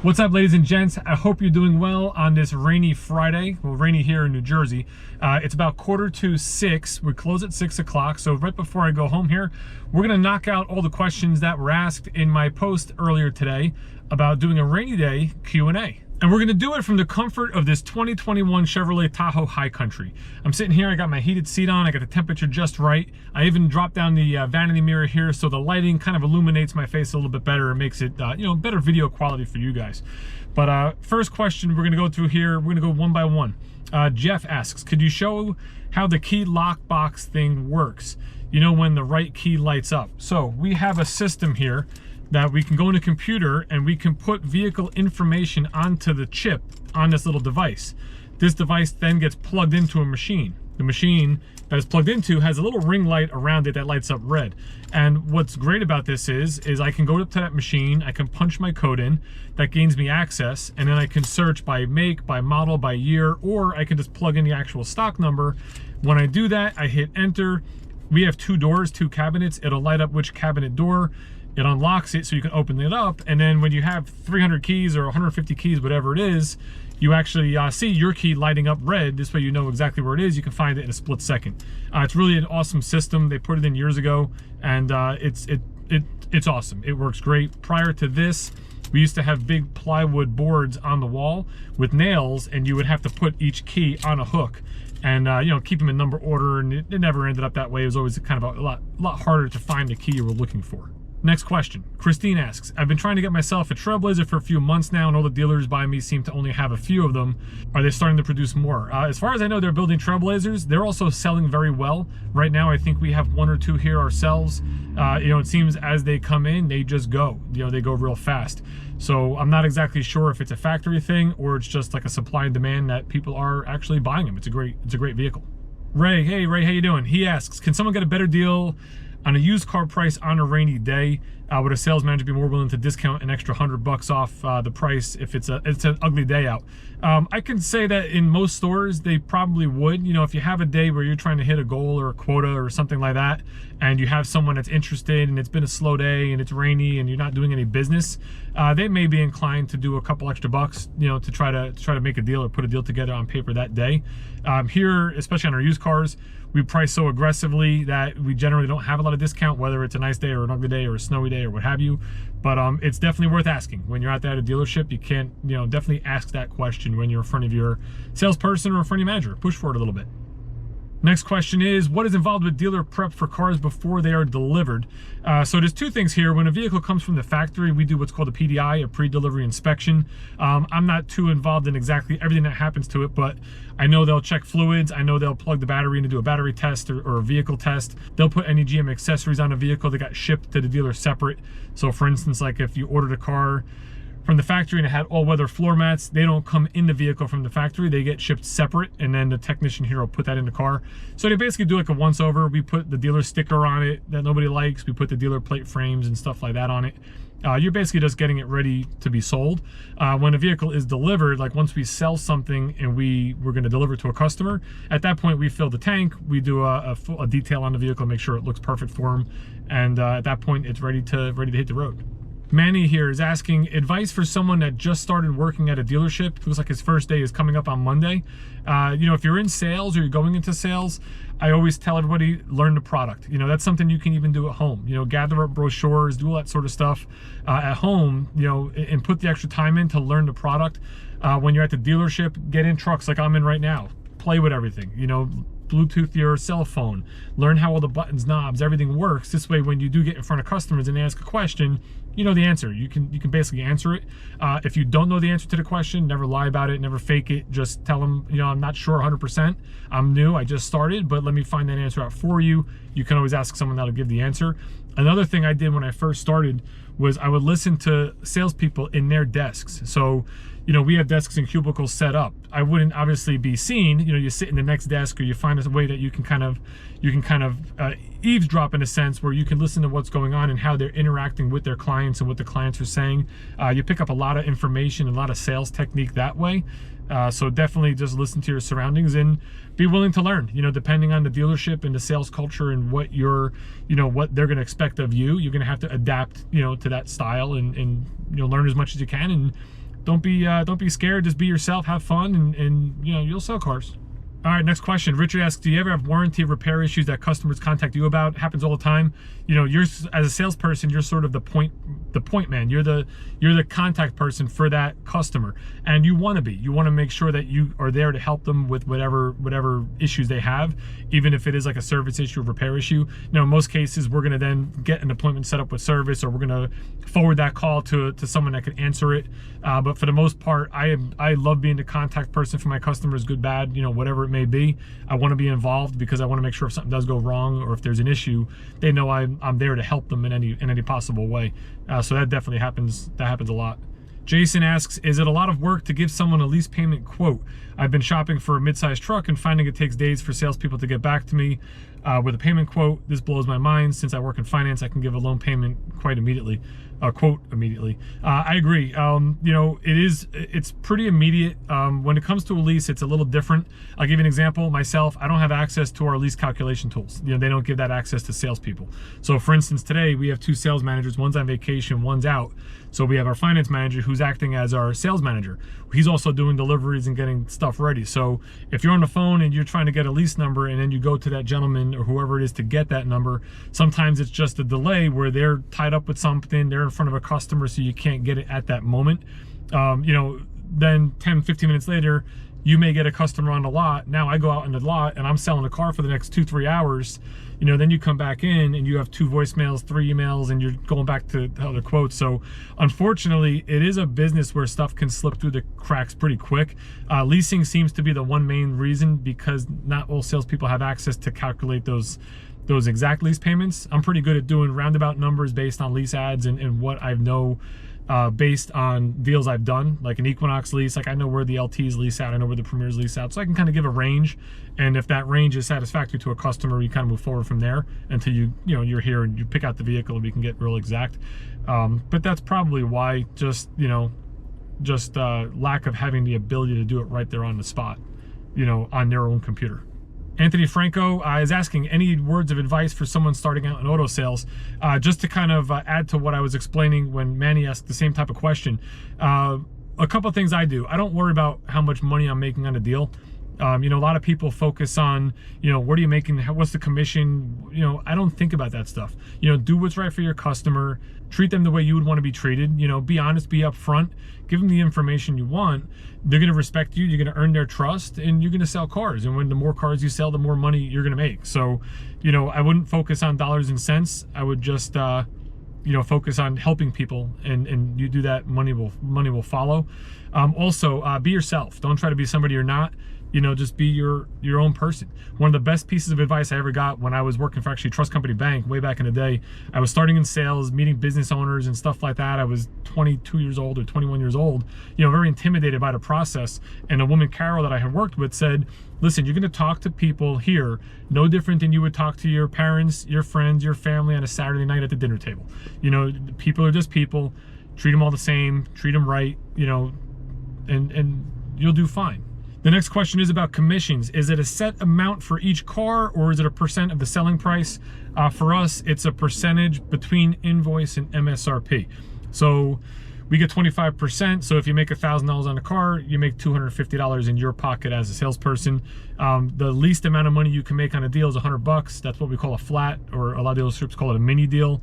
What's up, ladies and gents? I hope you're doing well on this rainy Friday. Well, rainy here in New Jersey. It's about 5:45. We close at 6 o'clock. So right before I go home here, we're gonna knock out all the questions that were asked in my post earlier today about doing a rainy day Q&A. And we're gonna do it from the comfort of this 2021 Chevrolet Tahoe High Country. I'm sitting here, I got my heated seat on, I got the temperature just right. I even dropped down the vanity mirror here so the lighting kind of illuminates my face a little bit better and makes it, better video quality for you guys. But first question we're gonna go through here, we're gonna go one by one. Jeff asks, could you show how the key lock box thing works? You know, when the right key lights up. So we have a system here that we can go in a computer and we can put vehicle information onto the chip on this little device. This device then gets plugged into a machine. The machine that is plugged into has a little ring light around it that lights up red. And what's great about this is I can go up to that machine, I can punch my code in, that gains me access, and then I can search by make, by model, by year, or I can just plug in the actual stock number. When I do that, I hit enter. We have two doors, two cabinets. It'll light up which cabinet door. It unlocks it so you can open it up, and then when you have 300 keys or 150 keys, whatever it is, you actually see your key lighting up red. This way you know exactly where it is. You can find it in a split second. It's really an awesome system. They put it in years ago, and it's awesome. It works great. Prior to this, we used to have big plywood boards on the wall with nails, and you would have to put each key on a hook and keep them in number order, and it never ended up that way. It was always kind of a lot harder to find the key you were looking for. Next question. Christine asks, I've been trying to get myself a Trailblazer for a few months now, and all the dealers by me seem to only have a few of them. Are they starting to produce more? As far as I know, they're building Trailblazers. They're also selling very well. Right now, I think we have one or two here ourselves. It seems as they come in, they just go. They go real fast. So I'm not exactly sure if it's a factory thing or it's just like a supply and demand that people are actually buying them. It's a great vehicle. Ray, hey Ray, how you doing? He asks, can someone get a better deal on a used car price on a rainy day? Would a sales manager be more willing to discount an extra $100 off the price if it's an ugly day out? I can say that in most stores they probably would. If you have a day where you're trying to hit a goal or a quota or something like that, and you have someone that's interested and it's been a slow day and it's rainy and you're not doing any business, they may be inclined to do a couple extra bucks, to try to make a deal or put a deal together on paper that day. Here, especially on our used cars, we price so aggressively that we generally don't have a lot of discount, whether it's a nice day or an ugly day or a snowy day or what have you. But it's definitely worth asking. When you're out there at a dealership, you can't, definitely ask that question when you're in front of your salesperson or in front of your manager. Push for it a little bit. Next question is, what is involved with dealer prep for cars before they are delivered? So there's two things here. When a vehicle comes from the factory, we do what's called a PDI, a pre-delivery inspection. I'm not too involved in exactly everything that happens to it, but I know they'll check fluids. I know they'll plug the battery in to do a battery test or a vehicle test. They'll put any GM accessories on a vehicle that got shipped to the dealer separate. So for instance, like if you ordered a car from the factory and it had all-weather floor mats, they don't come in the vehicle from the factory. They get shipped separate, and then the technician here will put that in the car. So they basically do like a once-over. We put the dealer sticker on it that nobody likes. We put the dealer plate frames and stuff like that on it. You're basically just getting it ready to be sold. When a vehicle is delivered, like once we sell something and we're going to deliver to a customer, at that point we fill the tank, we do a detail on the vehicle, make sure it looks perfect for them, and at that point it's ready to hit the road. Manny here is asking advice for someone that just started working at a dealership. It looks like his first day is coming up on Monday. If you're in sales or you're going into sales, I always tell everybody, learn the product. That's something you can even do at home. Gather up brochures, do all that sort of stuff at home, and put the extra time in to learn the product. When you're at the dealership, get in trucks like I'm in right now. Play with everything, Bluetooth your cell phone, learn how all the buttons, knobs, everything works. This way, when you do get in front of customers and they ask a question, you know the answer. You can basically answer it. If you don't know the answer to the question, never lie about it, never fake it. Just tell them, I'm not sure 100%. I'm new, I just started, but let me find that answer out for you. You can always ask someone that'll give the answer. Another thing I did when I first started was I would listen to salespeople in their desks. So, we have desks and cubicles set up. I wouldn't obviously be seen. You sit in the next desk, or you find a way that you can kind of eavesdrop in a sense, where you can listen to what's going on and how they're interacting with their clients and what the clients are saying. You pick up a lot of information and a lot of sales technique that way. So definitely just listen to your surroundings and be willing to learn, depending on the dealership and the sales culture and what what they're going to expect of you. You're going to have to adapt, to that style and learn as much as you can and don't be scared. Just be yourself, have fun, and you know, you'll sell cars. All right, next question. Richard asks, do you ever have warranty repair issues that customers contact you about? It happens all the time. You know, you're, as a salesperson, you're sort of the point man. You're the contact person for that customer, and you want to be. You want to make sure that you are there to help them with whatever issues they have, even if it is like a service issue or repair issue. Now, in most cases, we're going to then get an appointment set up with service, or we're going to forward that call to someone that can answer it. But for the most part, I love being the contact person for my customers, good, bad, you know, whatever it may be. I want to be involved because I want to make sure if something does go wrong or if there's an issue, they know I'm there to help them in any possible way. So that definitely happens. That happens a lot. Jason asks, is it a lot of work to give someone a lease payment quote? I've been shopping for a mid-sized truck and finding it takes days for salespeople to get back to me with a payment quote. This blows my mind. Since I work in finance, I can give a loan payment quite immediately. Quote immediately. I agree. You know, it's pretty immediate. When it comes to a lease, it's a little different. I'll give you an example. Myself, I don't have access to our lease calculation tools. You know, they don't give that access to salespeople. So for instance, today we have 2 sales managers. One's on vacation, one's out. So we have our finance manager who's acting as our sales manager. He's also doing deliveries and getting stuff ready. So if you're on the phone and you're trying to get a lease number and then you go to that gentleman or whoever it is to get that number, sometimes it's just a delay where they're tied up with something, they're in front of a customer, so you can't get it at that moment. You know, then 10-15 minutes later, you may get a customer on the lot. Now I go out in the lot and I'm selling the car for the next 2-3 hours. You know, then you come back in and you have 2 voicemails, 3 emails, and you're going back to other quotes. So unfortunately, it is a business where stuff can slip through the cracks pretty quick. Leasing seems to be the one main reason, because not all salespeople have access to calculate those exact lease payments. I'm pretty good at doing roundabout numbers based on lease ads and what I know based on deals I've done, like an Equinox lease. Like I know where the LT's lease out, I know where the Premier's lease out, so I can kind of give a range. And if that range is satisfactory to a customer, you kind of move forward from there until you're here and you pick out the vehicle and we can get real exact. But that's probably why, just lack of having the ability to do it right there on the spot, you know, on their own computer. Anthony Franco is asking, any words of advice for someone starting out in auto sales? Just to kind of add to what I was explaining when Manny asked the same type of question. A couple of things I do. I don't worry about how much money I'm making on a deal. You know, a lot of people focus on, you know, what are you making? What's the commission? You know, I don't think about that stuff. You know, do what's right for your customer. Treat them the way you would want to be treated. You know, be honest, be upfront, give them the information you want. They're going to respect you. You're going to earn their trust, and you're going to sell cars. And when the more cars you sell, the more money you're going to make. So, you know, I wouldn't focus on dollars and cents. I would just, you know, focus on helping people, and you do that, money will follow. Also, be yourself. Don't try to be somebody you're not. You know, just be your own person. One of the best pieces of advice I ever got when I was working for actually Trust Company Bank way back in the day, I was starting in sales, meeting business owners and stuff like that. I was 22 years old or 21 years old, you know, very intimidated by the process. And a woman, Carol, that I had worked with said, listen, you're gonna talk to people here no different than you would talk to your parents, your friends, your family on a Saturday night at the dinner table. You know, people are just people. Treat them all the same, treat them right, you know, and you'll do fine. The next question is about commissions. Is it a set amount for each car, or is it a percent of the selling price? For us, it's a percentage between invoice and MSRP. So we get 25%. So if you make $1,000 on a car, you make $250 in your pocket as a salesperson. The least amount of money you can make on a deal is $100. That's what we call a flat, or a lot of dealerships call it a mini deal,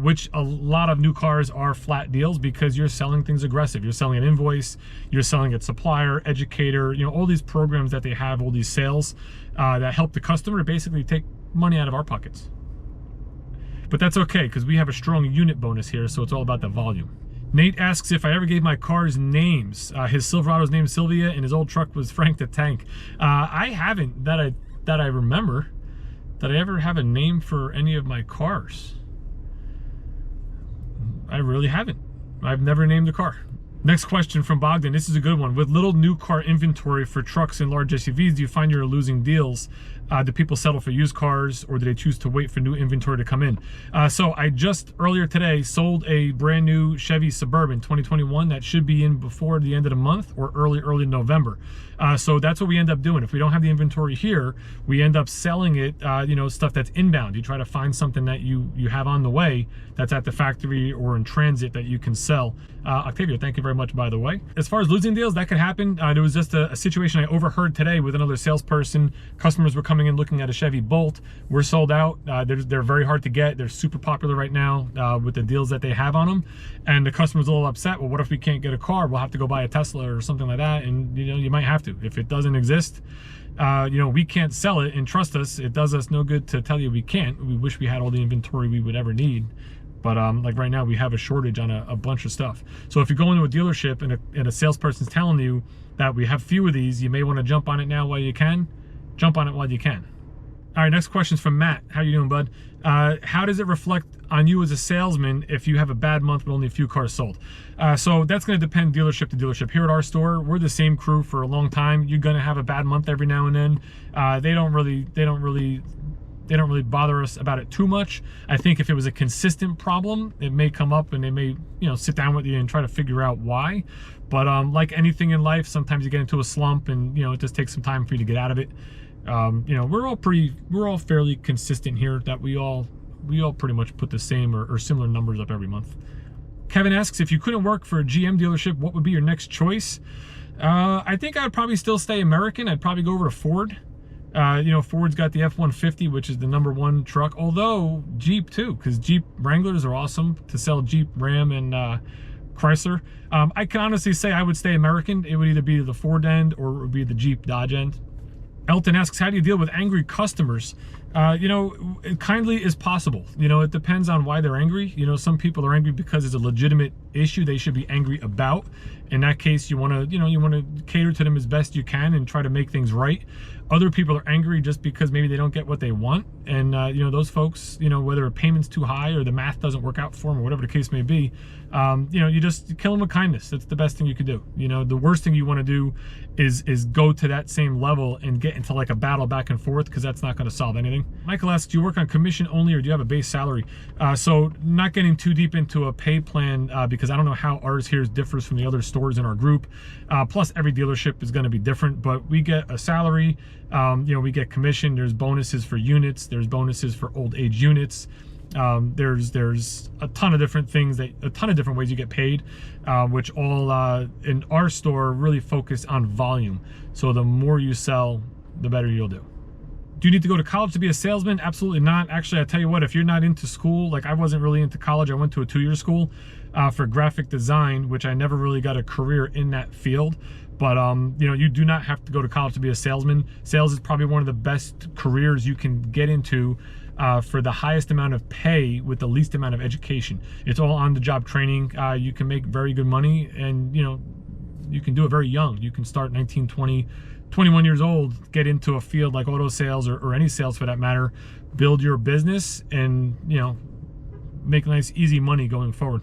which a lot of new cars are flat deals because you're selling things aggressive. You're selling an invoice, you're selling a supplier, educator, you know, all these programs that they have, all these sales that help the customer to basically take money out of our pockets. But that's okay, because we have a strong unit bonus here, so it's all about the volume. Nate asks if I ever gave my cars names. His Silverado's named Sylvia, and his old truck was Frank the Tank. I haven't, that I remember. Did I ever have a name for any of my cars? I really haven't. I've never named a car. Next question from Bogdan. This is a good one. With little new car inventory for trucks and large SUVs, do you find you're losing deals? Do people settle for used cars, or do they choose to wait for new inventory to come in? So I just earlier today sold a brand new Chevy Suburban 2021 that should be in before the end of the month or early November. So that's what we end up doing. If we don't have the inventory here, we end up selling it, you know, stuff that's inbound. You try to find something that you have on the way that's at the factory or in transit that you can sell. Octavia, thank you very much. very much, by the way. As far as losing deals, that could happen. There was just a situation I overheard today with another salesperson. Customers were coming in looking at a Chevy Bolt. We're sold out. They're very hard to get. They're super popular right now with the deals that they have on them. And the customer's a little upset. Well, what if we can't get a car? We'll have to go buy a Tesla or something like that. And you might have to. If it doesn't exist, we can't sell it, and trust us, it does us no good to tell you we can't. We wish we had all the inventory we would ever need. But like right now, we have a shortage on a bunch of stuff. So if you go into a dealership and a salesperson's telling you that we have few of these, you may want to jump on it now while you can. Jump on it while you can. All right, next question's from Matt. How you doing, bud? How does it reflect on you as a salesman if you have a bad month but only a few cars sold? So that's going to depend dealership to dealership. Here at our store, we're the same crew for a long time. You're going to have a bad month every now and then. They don't really bother us about it too much. I think if it was a consistent problem, it may come up and they may, sit down with you and try to figure out why. But like anything in life, sometimes you get into a slump and, it just takes some time for you to get out of it. We're all fairly consistent here, that we all pretty much put the same or similar numbers up every month. Kevin asks, if you couldn't work for a GM dealership, what would be your next choice? I think I'd probably still stay American. I'd probably go over to Ford. Ford's got the F-150, which is the #1 truck, although Jeep too, because Jeep Wranglers are awesome to sell. Jeep, Ram, and Chrysler. I can honestly say I would stay American. It would either be the Ford end or it would be the Jeep Dodge end. Elton asks, how do you deal with angry customers? Kindly as possible. It depends on why they're angry. Some people are angry because it's a legitimate issue they should be angry about. In that case, you want to cater to them as best you can and try to make things right. Other people are angry just because maybe they don't get what they want. And, those folks, whether a payment's too high or the math doesn't work out for them or whatever the case may be, you just kill them with kindness. That's the best thing you could do. The worst thing you want to do is go to that same level and get into like a battle back and forth, because that's not going to solve anything. Michael asks, do you work on commission only or do you have a base salary? So not getting too deep into a pay plan, because I don't know how ours here differs from the other stores in our group. Plus every dealership is going to be different, but we get a salary. We get commission. There's bonuses for units. There's bonuses for old age units. There's a ton of different things, a ton of different ways you get paid, which all in our store really focus on volume. So the more you sell, the better you'll do. Do you need to go to college to be a salesman? Absolutely not. Actually, I tell you what, if you're not into school, like I wasn't really into college. I went to a 2-year school for graphic design, which I never really got a career in that field. But, you do not have to go to college to be a salesman. Sales is probably one of the best careers you can get into for the highest amount of pay with the least amount of education. It's all on-the-job training. You can make very good money, and, you can do it very young. You can start 19, 20, 21 years old, get into a field like auto sales or any sales for that matter, build your business, and, make nice, easy money going forward.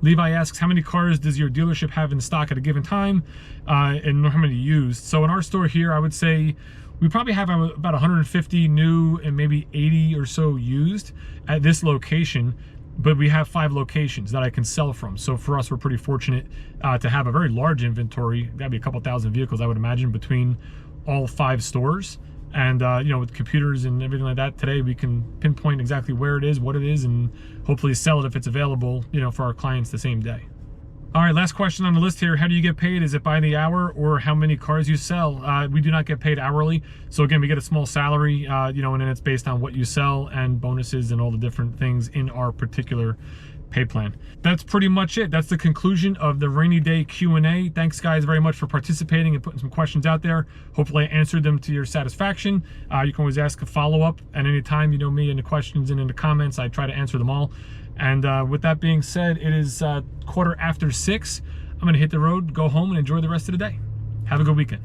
Levi asks, how many cars does your dealership have in stock at a given time, and how many used? So in our store here, I would say we probably have about 150 new and maybe 80 or so used at this location, but we have 5 locations that I can sell from. So for us, we're pretty fortunate to have a very large inventory. That'd be a couple thousand vehicles, I would imagine, between all 5 stores. And, with computers and everything like that, today we can pinpoint exactly where it is, what it is, and hopefully sell it if it's available, for our clients the same day. All right, last question on the list here. How do you get paid? Is it by the hour or how many cars you sell? We do not get paid hourly. So again, we get a small salary, and then it's based on what you sell and bonuses and all the different things in our particular pay plan. That's pretty much it. That's the conclusion of the rainy day Q&A. Thanks guys very much for participating and putting some questions out there. Hopefully I answered them to your satisfaction. You can always ask a follow-up at any time. You know me, in the questions and in the comments, I try to answer them all. And with that being said, it is 6:15. I'm gonna hit the road, go home, and enjoy the rest of the day. Have a good weekend.